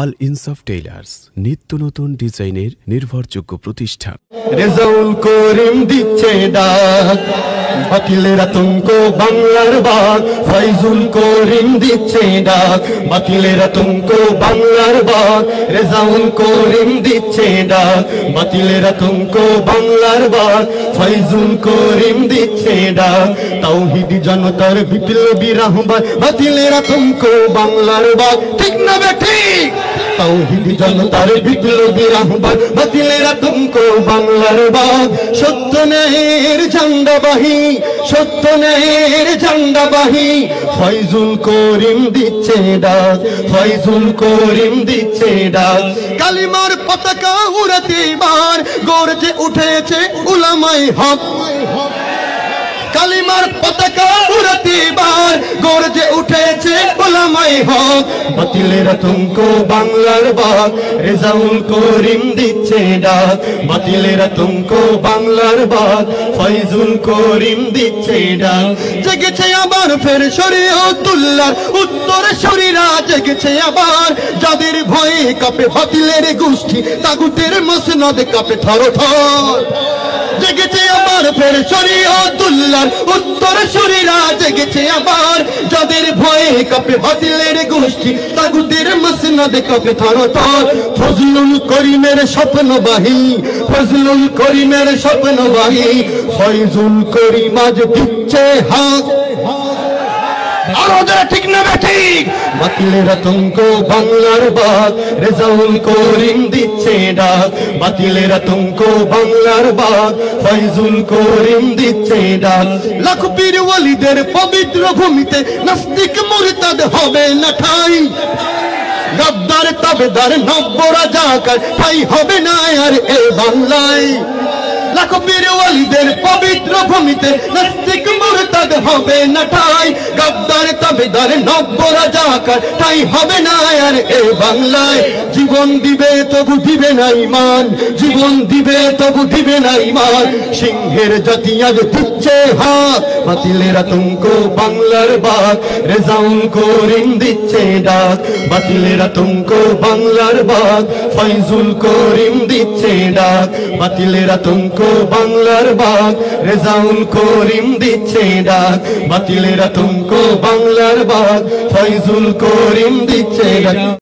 আল ইনসাফ টেইলার্স, নিত্য নতুন ডিজাইনের নির্ভরযোগ্য প্রতিষ্ঠান। রেজাউল করিম দিচ্ছে ডাক, বাতিলের আতঙ্ক বাংলার বাগ। ফয়জুল করিম দিচ্ছে ডাক, বাতিলের আতঙ্ক বাংলার বাগ। রেজাউল করিম দিচ্ছে ডাক, বাতিলের আতঙ্ক বাংলার বাগ। ফয়জুল করিম দিচ্ছে ডাক, তাওহীদি জনতার বিপ্লবী রাহবার। বাতিলের আতঙ্ক বাংলার বাগ। ঠিক না ঠিক? তাওহীদি জনতার বিপ্লবী রাহবার। বাতিলের আতঙ্ক বাংলার বাগ। সত্য ন্যায়ের ঝান্ডাবাহী, সত্য ন্যায়ের ঝান্ডাবাহী। ফয়জুল করিম দিচ্ছে ডাক, ফয়জুল করিম দিচ্ছে ডাক। কালিমার পতাকা উড়াতে এবার গর্জে উঠেছে উলামায়ে হক। কালিমার পতাকা উড়াতে এবার গর্জে উঠেছে উলামায়ে হক। বাতিলের আতঙ্ক বাংলার বাগ। রেজাউল করিম দিচ্ছে ডাক, বাতিলের আতঙ্ক বাংলার বাগ। ফয়জুল করিম দিচ্ছে ডাক। জেগেছে আবার ফের শরীয়তুল্লাহর উত্তর শরীরা। জেগেছে আবার যাদের ভয়ে কাঁপে বাতিলের গোষ্ঠী, তাগুতের মসনদ কাঁপে থর থর। জেগেছে আবার ফের শরীয়তুল্লাহর উত্তর শরীরা। জেগেছে আবার যাদের ভয়ে কাঁপে বাতিলের গোষ্ঠী, তাগুতের মসনদ কাঁপে থর থর। ফজলুল করিমের স্বপ্নবাহী, ফজলুল করিমের স্বপ্নবাহী। ফয়জুল করিম আজ দিচ্ছে হাক। ঠিক না ঠিক? বাতিলের আতঙ্ক বাংলার বাগ। রেজাউল করিম দিচ্ছে ডাক, বাতিলের আতঙ্ক বাংলার বাগ। ফয়জুল করিম দিচ্ছে ডাক। লাখ পীর ওয়ালিদের পবিত্র ভূমিতে নাস্তিক মুরতাদ হবে না ঠাই। গদ্দার তাবেদার নব্য রাজাকার ঠাই হবে না আর এ বাংলায়। লাখ পীর ওয়ালিদের পবিত্র ভূমিতে নাস্তিক মুরতাদ হবে না ঠাই। গদ্দার তাবেদার নব্য রাজাকার ঠাই হবে না আর এ বাংলায়। জীবন দিবে তবু দিবে না ঈমান, জীবন দিবে তবু দিবে না ঈমান। সিংহের জাতি আজ দিচ্ছে হাত, বাতিলের আতঙ্ক বাংলার বাগ। রেজাউল করিম দিচ্ছে ডাক, বাতিলের আতঙ্ক বাংলার বাগ। ফয়জুল করিম দিচ্ছে ডাক, বাতিলের আতঙ্ক বাংলার বাগ। রেজাউল করিম দিচ্ছে ডাক, বাতিলের আতঙ্ক বাংলার বাগ। ফয়জুল করিম দিচ্ছে ডাক।